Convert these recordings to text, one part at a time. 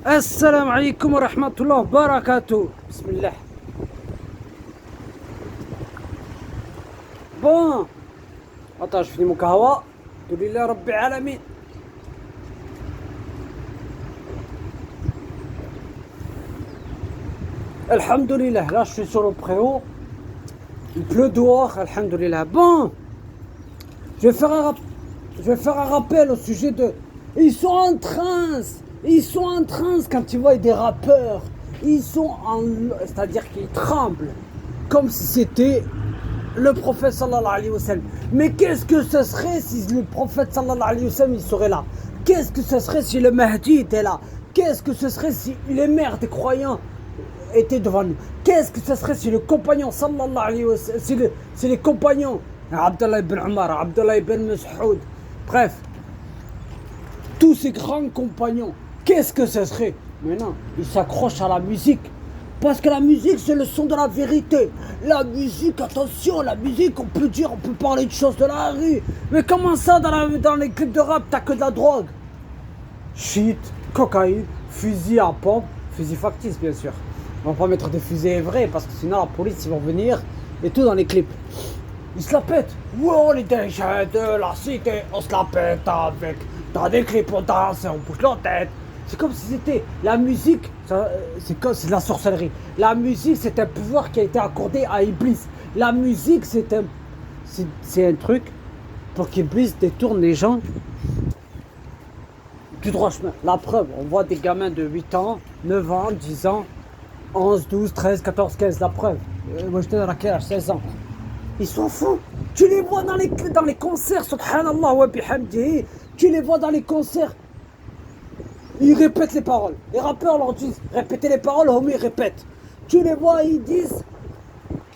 السلام عليكم ورحمة الله وبركاته. بسم الله. بون attends, je finis mon kahawa. Alhamdulillah Rabbil Alamin. Alhamdulillah, là je suis sur le préau. Il pleut dehors, alhamdulillah. Bon, je vais faire un rappel au sujet de... Ils sont en transe. Ils sont en transe quand ils voient des rappeurs. Ils sont en... C'est-à-dire qu'ils tremblent. Comme si c'était le prophète sallallahu alayhi wa sallam. Mais qu'est-ce que ce serait si le prophète sallallahu alayhi wa sallam il serait là? Qu'est-ce que ce serait si le Mahdi était là? Qu'est-ce que ce serait si les mères des croyants étaient devant nous? Qu'est-ce que ce serait si le compagnon sallallahu alayhi wa sallam, si les compagnons Abdallah ibn Omar, Abdallah ibn Mas'ud, bref, tous ces grands compagnons, qu'est-ce que ce serait? Mais non, ils s'accrochent à la musique. Parce que la musique, c'est le son de la vérité. La musique, attention, la musique, on peut parler de choses de la rue. Mais comment ça, dans les clips de rap, t'as que de la drogue? Shit, cocaïne, fusil à pompe, fusil factice, bien sûr. On va pas mettre des fusils vrais, parce que sinon la police, ils vont venir, et tout dans les clips. Ils se la pètent. Ouais, on est des gens de la cité, on se la pète avec. Dans des clips, on danse, on bouge la tête. C'est comme si c'était la musique, c'est de la sorcellerie. La musique, c'est un pouvoir qui a été accordé à Iblis. La musique, c'est un truc pour qu'Iblis détourne les gens du droit chemin. La preuve, on voit des gamins de 8 ans, 9 ans, 10 ans, 11, 12, 13, 14, 15, la preuve. Moi, j'étais dans laquelle, 16 ans. Ils sont fous. Tu les vois dans les concerts, subhanallah wa bihamdihi. Tu les vois dans les concerts. Ils répètent les paroles. Les rappeurs leur disent répétez les paroles, homie, ils répètent. Tu les vois, ils disent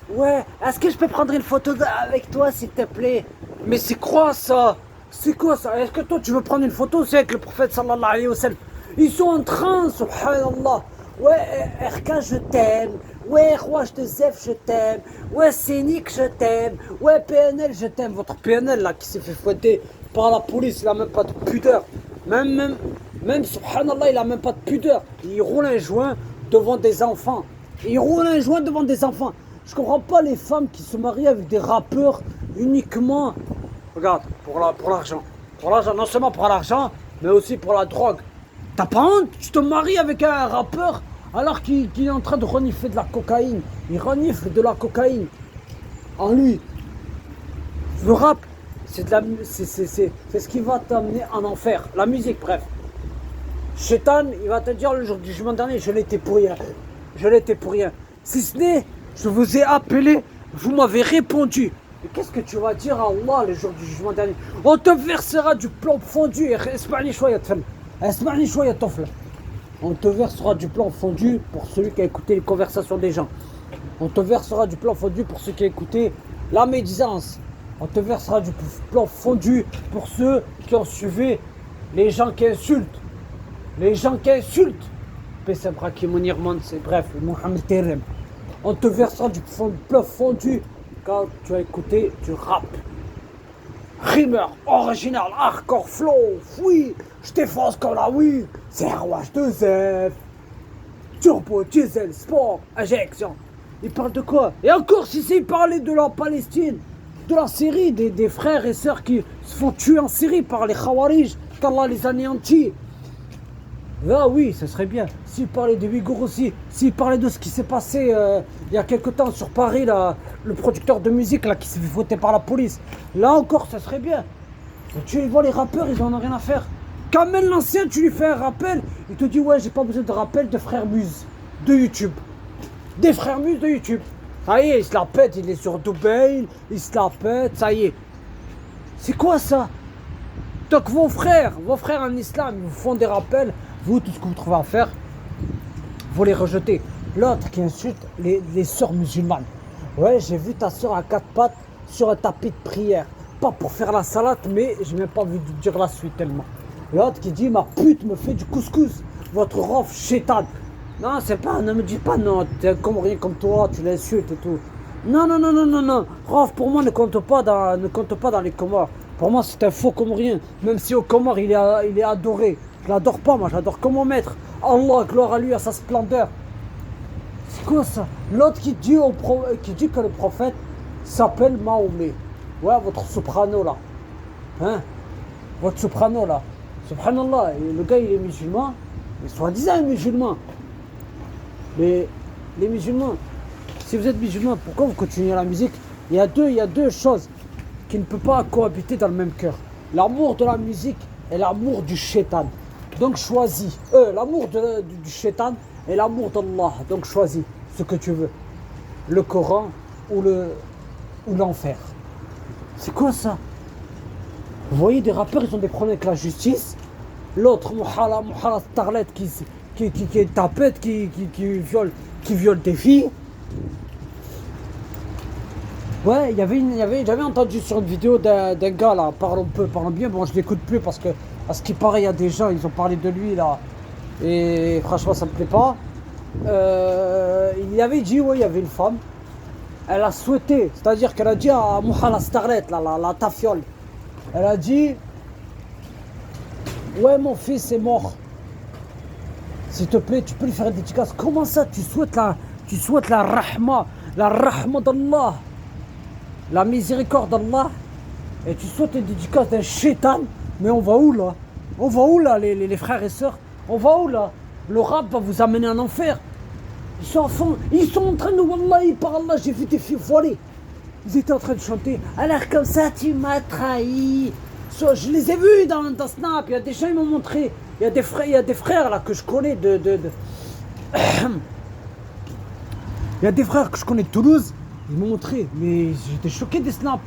ouais, est-ce que je peux prendre une photo avec toi s'il te plaît? Mais c'est quoi ça? C'est quoi ça? Est-ce que toi tu veux prendre une photo aussi avec le prophète sallallahu alayhi wa sallam? Ils sont en train, subhanallah. Ouais, RK je t'aime. Ouais, Roi Zef je t'aime. Ouais, Scénic je t'aime. Ouais, PNL je t'aime. Votre PNL là qui s'est fait fouetter par la police, il a même pas de pudeur. Même, subhanallah, il a même pas de pudeur. Il roule un joint devant des enfants. Il roule un joint devant des enfants. Je comprends pas les femmes qui se marient avec des rappeurs uniquement. Regarde, pour l'argent. Pour l'argent, non seulement pour l'argent, mais aussi pour la drogue. T'as pas honte? Tu te maries avec un rappeur alors qu'il est en train de renifler de la cocaïne. Il renifle de la cocaïne en lui. Le rap, c'est ce qui va t'amener en enfer. La musique, bref. Shaitan, il va te dire le jour du jugement dernier, je l'étais pour rien. Je l'étais pour rien. Si ce n'est, je vous ai appelé, vous m'avez répondu. Mais qu'est-ce que tu vas dire à Allah le jour du jugement dernier? On te versera du plomb fondu. On te versera du plomb fondu pour celui qui a écouté les conversations des gens. On te versera du plomb fondu pour ceux qui ont écouté la médisance. On te versera du plomb fondu pour ceux qui ont suivi les gens qui insultent. Les gens qui insultent. C'est bref, Mohamed Terem. On te versera du plomb fondu quand tu as écouté du rap. Rimmer, original, hardcore, flow, oui, je défonce comme la oui, c'est Roi Zef. Turbo, diesel, sport, injection. Il parle de quoi? Et encore, si c'est parler de la Palestine, de la Syrie, des frères et sœurs qui se font tuer en Syrie par les Khawarij, qu'Allah les anéantit. Là, oui, ce serait bien. S'il parlait des Ouïghours aussi, s'il parlait de ce qui s'est passé il y a quelque temps sur Paris, là, le producteur de musique là, qui s'est fait fouetter par la police, là encore, ce serait bien. Et tu vois, les rappeurs, ils en ont rien à faire. Kamel l'ancien, tu lui fais un rappel, il te dit ouais, j'ai pas besoin de rappel de frères Muse de YouTube. Des frères Muse de YouTube. Ça y est, il se la pète, il est sur Dubaï, il se la pète, ça y est. C'est quoi ça? Donc vos frères en islam, ils vous font des rappels. Vous, tout ce que vous trouvez à faire, vous les rejetez. L'autre qui insulte les sœurs musulmanes. Ouais, j'ai vu ta sœur à 4 pattes sur un tapis de prière. Pas pour faire la salade, mais j'ai même pas envie de dire la suite tellement. L'autre qui dit, ma pute me fait du couscous. Votre rof chétane. Non, c'est pas, ne me dis pas non, t'es comme rien comme toi, tu l'insultes et tout. Non. Rof, pour moi, ne compte pas dans les Comores. Pour moi, c'est un faux Comorien. Même si au Comores, il est adoré. Je l'adore pas, moi, je l'adore comme mon maître. Allah, gloire à lui, à sa splendeur. C'est quoi ça? L'autre qui dit que le prophète s'appelle Mahomet. Ouais, votre soprano là. Hein? Votre soprano là. Subhanallah, et le gars il est musulman. Mais soi-disant il est musulman. Mais les musulmans, si vous êtes musulman, pourquoi vous continuez la musique? Il y a deux choses qui ne peuvent pas cohabiter dans le même cœur. L'amour de la musique et l'amour du shaitan. Donc choisis. L'amour du shaitan et l'amour d'Allah. Donc choisis ce que tu veux. Le Coran ou l'enfer. C'est quoi ça? Vous voyez des rappeurs, ils ont des problèmes avec la justice. L'autre, Mouhala Starlet qui est tapette, qui viole des filles. Ouais, j'avais entendu sur une vidéo d'un gars là, parlons bien, bon je l'écoute plus parce qu'il paraît, il y a des gens, ils ont parlé de lui là, et franchement ça me plaît pas. Il avait dit, ouais, il y avait une femme, elle a souhaité, c'est-à-dire qu'elle a dit à Mouhala Starlet, la tafiole, elle a dit, ouais mon fils est mort, s'il te plaît tu peux lui faire une dédicace. Comment ça tu souhaites la rahma d'Allah, la miséricorde d'Allah, et tu souhaites une dédicace d'un shaitan? Mais on va où là? On va où là les frères et sœurs? On va où là? Le rap va vous amener en enfer. Ils sont à fond, ils sont en train de, wallahi par Allah, j'ai vu des filles voilées. Ils étaient en train de chanter, alors comme ça tu m'as trahi. Je les ai vus dans Snap, il y a des gens qui m'ont montré. Il y a des frères là que je connais il y a des frères que je connais de Toulouse, ils m'ont montré, mais j'étais choqué des snaps.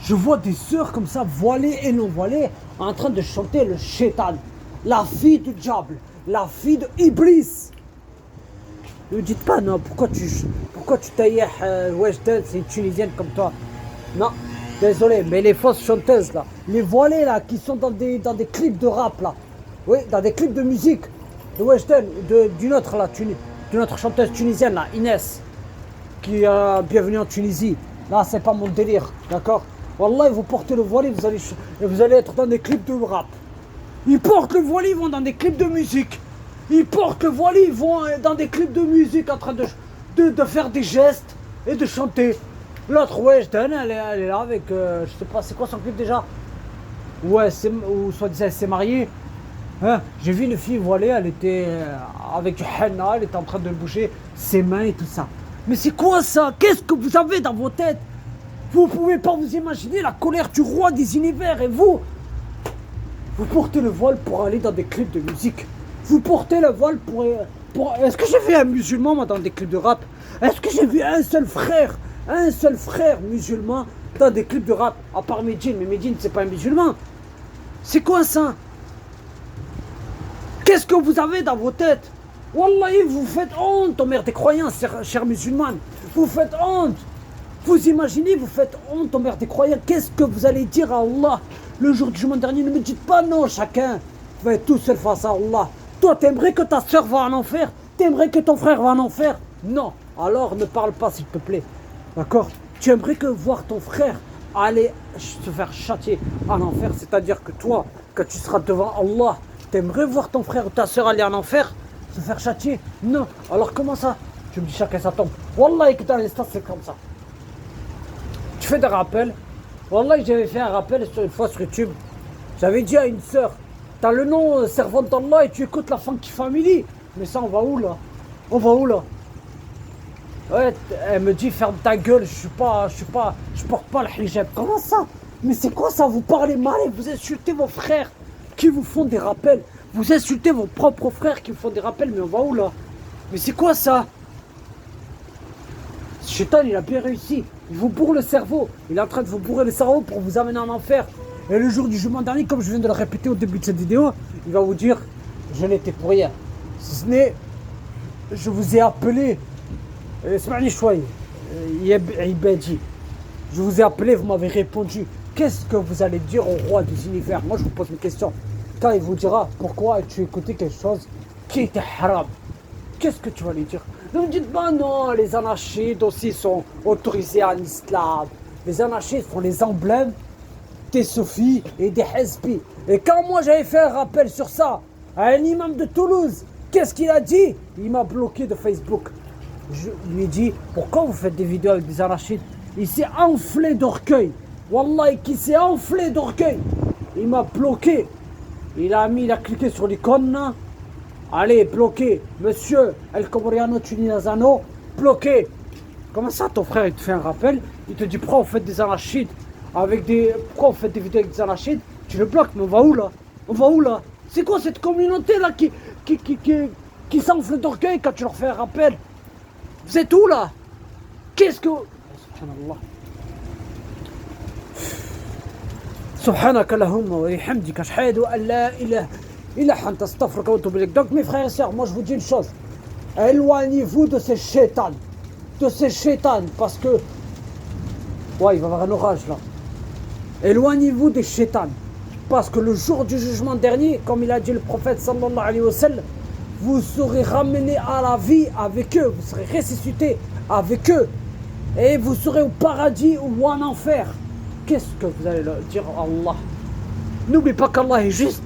Je vois des sœurs comme ça, voilées et non voilées, en train de chanter le shaitan, la fille du diable, la fille de Iblis. Ne me dites pas non, pourquoi tu taillais Weshden, c'est une Tunisienne comme toi. Non, désolé, mais les fausses chanteuses là, les voilées là, qui sont dans des clips de rap là, oui, dans des clips de musique, de Weshden, d'une autre chanteuse tunisienne là, Inès, qui est bienvenue en Tunisie. Là, c'est pas mon délire, d'accord? Wallah, vous portez le voile et vous allez être dans des clips de rap. Ils portent le voile, ils vont dans des clips de musique. Ils portent le voile, ils vont dans des clips de musique en train de faire des gestes et de chanter. L'autre, ouais, elle est là avec, je sais pas, c'est quoi son clip déjà? Ouais, ou soi-disant elle s'est mariée. Hein, j'ai vu une fille voilée, elle était avec du henna, elle était en train de bouger ses mains et tout ça. Mais c'est quoi ça? Qu'est-ce que vous avez dans vos têtes? Vous pouvez pas vous imaginer la colère du roi des univers, et vous portez le voile pour aller dans des clips de musique. Vous portez le voile pour... Est-ce que j'ai vu un musulman moi, dans des clips de rap? Est-ce que j'ai vu un seul frère musulman dans des clips de rap? À part Medine, mais Medine c'est pas un musulman. C'est quoi ça? Qu'est-ce que vous avez dans vos têtes? Wallahi, vous faites honte, mère des croyants, chers musulmans. Vous faites honte. Vous imaginez, vous faites honte, mère des croyants. Qu'est-ce que vous allez dire à Allah le jour du jugement dernier? Ne me dites pas non, chacun va être tout seul face à Allah. Toi, t'aimerais que ta soeur va en enfer? T'aimerais que ton frère va en enfer? Non. Alors, ne parle pas, s'il te plaît. D'accord? Tu aimerais que voir ton frère aller se faire châtier en enfer? C'est-à-dire que toi, quand tu seras devant Allah, t'aimerais voir ton frère ou ta soeur aller en enfer, se faire châtier? Non. Alors comment ça? Tu me dis chacun sa tombe. Wallah, que dans l'instant, c'est comme ça. Tu fais des rappels. Wallah, j'avais fait un rappel une fois sur YouTube. J'avais dit à une soeur, t'as le nom servante d'Allah et tu écoutes la Funky Family. Mais ça, on va où là? On va où là? Ouais, elle me dit ferme ta gueule, je porte pas le hijab. Comment ça? Mais c'est quoi ça? Vous parlez mal et vous insultez vos frères qui vous font des rappels. Vous insultez vos propres frères qui vous font des rappels, mais on va où là? Mais c'est quoi ça? Shaitan, il a bien réussi. Il vous bourre le cerveau. Il est en train de vous bourrer le cerveau pour vous amener en enfer. Et le jour du jugement dernier, comme je viens de le répéter au début de cette vidéo, il va vous dire, je n'étais pour rien. Si ce n'est, je vous ai appelé. Ismaili Chouaï, Ibadi. Je vous ai appelé, vous m'avez répondu. Qu'est-ce que vous allez dire au roi des univers? Moi, je vous pose une question. Quand il vous dira, pourquoi as-tu écouté quelque chose qui était haram? Qu'est-ce que tu vas lui dire? Ne me dites pas non, les anarchistes aussi sont autorisés en islam. Les anarchistes font les emblèmes des soufis et des hezbi. Et quand moi j'avais fait un rappel sur ça à un imam de Toulouse, qu'est-ce qu'il a dit? Il m'a bloqué de Facebook. Je lui ai dit, pourquoi vous faites des vidéos avec des arachides? Il s'est enflé d'orgueil. Wallah, qui s'est enflé d'orgueil. Il m'a bloqué. Il a cliqué sur l'icône là. Allez, bloqué. Monsieur El Comoriano Tuninazano, bloqué. Comment ça, ton frère, il te fait un rappel? Il te dit, pourquoi vous faites des arachides avec des... Pourquoi vous faites des vidéos avec des arachides? Tu le bloques, mais on va où là? On va où là? C'est quoi cette communauté là qui s'enfle d'orgueil quand tu leur fais un rappel? Vous êtes où là? Qu'est-ce que... Subhanallah. Subhanaka Allahumma wa bihamdika ashhadu an la ilaha illa anta astaghfiruka wa atubu ilaik. Donc mes frères et sœurs, moi je vous dis une chose. Éloignez-vous de ces chétans. De ces chétans, parce que... Ouais, il va y avoir un orage là. Éloignez-vous des chétans. Parce que le jour du jugement dernier, comme il a dit le prophète sallallahu alayhi wa sallam, vous serez ramenés à la vie avec eux, vous serez ressuscités avec eux, et vous serez au paradis ou en enfer. Qu'est-ce que vous allez leur dire à Allah? N'oubliez pas qu'Allah est juste.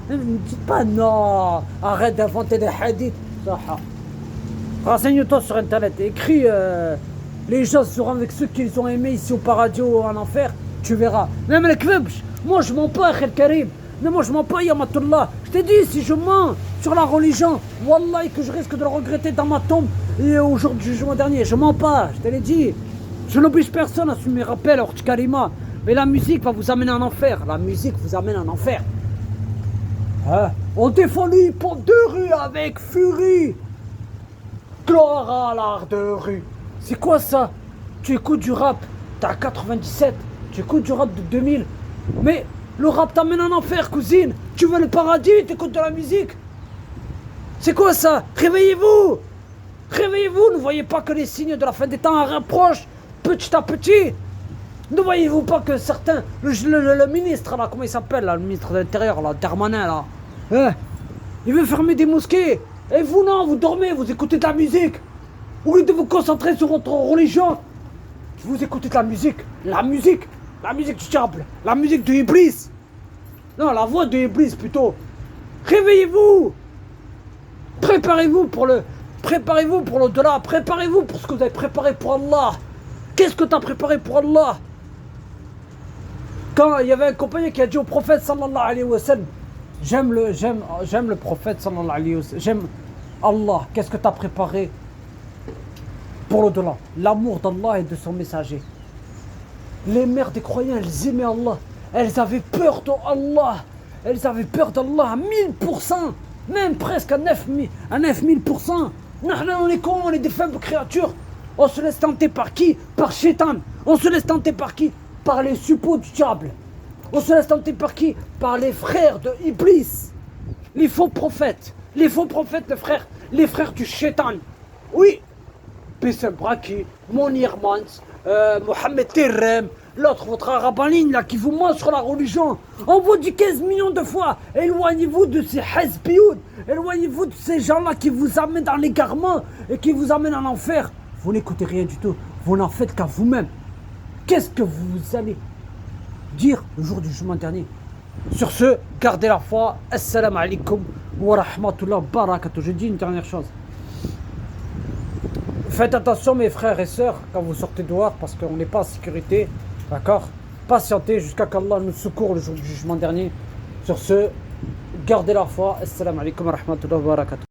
Ne me dites pas non, arrête d'inventer des hadiths. Renseigne-toi sur internet, écris les gens seront avec ceux qu'ils ont aimés ici au paradis ou en enfer, tu verras. Même les kvebs, moi je mens pas, Khel Karim. Non, moi je mens pas, Yamatullah. Je t'ai dit, si je mens sur la religion, Wallah, que je risque de le regretter dans ma tombe et au jour du jugement dernier. Je mens pas, je te l'ai dit. Je n'oblige personne à suivre mes rappels, Orti Karima. Mais la musique va vous amener en enfer. La musique vous amène en enfer. Hein? On défend le hip-hop de rue avec furie. Gloire à l'art de rue. C'est quoi ça? Tu écoutes du rap, t'as 97. Tu écoutes du rap de 2000. Mais le rap t'amène en enfer, cousine. Tu veux le paradis, t'écoutes de la musique. C'est quoi ça? Réveillez-vous. Réveillez-vous. Ne voyez pas que les signes de la fin des temps rapprochent petit à petit. Ne voyez-vous pas que certains, le ministre là, comment il s'appelle là, le ministre de l'Intérieur là, Darmanin là, hein, il veut fermer des mosquées. Et vous non, vous dormez, vous écoutez de la musique. Au lieu de vous concentrer sur votre religion, vous écoutez de la musique. La musique du diable, la musique de Iblis. Non, la voix de Iblis plutôt. Réveillez-vous. Préparez-vous pour l'au-delà. Préparez-vous pour ce que vous avez préparé pour Allah. Qu'est-ce que tu as préparé pour Allah? Quand il y avait un compagnon qui a dit au prophète sallallahu alayhi wa sallam, j'aime le prophète sallallahu alayhi wa sallam, j'aime Allah, qu'est-ce que tu as préparé pour l'au-delà? L'amour d'Allah et de son messager. Les mères des croyants, elles aimaient Allah, elles avaient peur d'Allah, elles avaient peur d'Allah à 1000%, même presque à 9000%. On est cons, on est des faibles créatures. On se laisse tenter par qui? Par Shaitan. On se laisse tenter par qui? Par les suppôts du diable. On se laisse tenter par qui? Par les frères de Iblis. Les faux prophètes. Les faux prophètes, les frères du Shaitan. Oui. Bissem Braki, Monir Mans, Mohamed Terrem, l'autre, votre arabe en ligne là, qui vous ment sur la religion. On vous dit 15 millions de fois, éloignez-vous de ces hezbioun. Éloignez-vous de ces gens-là qui vous amènent dans l'égarement et qui vous amènent en enfer. Vous n'écoutez rien du tout, vous n'en faites qu'à vous-même. Qu'est-ce que vous allez dire le jour du jugement dernier? Sur ce, gardez la foi. Assalamu alaikum wa rahmatullah wa barakatuh. Je dis une dernière chose. Faites attention mes frères et sœurs quand vous sortez dehors parce qu'on n'est pas en sécurité. D'accord? Patientez jusqu'à qu'Allah nous secourt le jour du jugement dernier. Sur ce, gardez la foi. Assalamu alaikum wa rahmatullah wa barakatuh.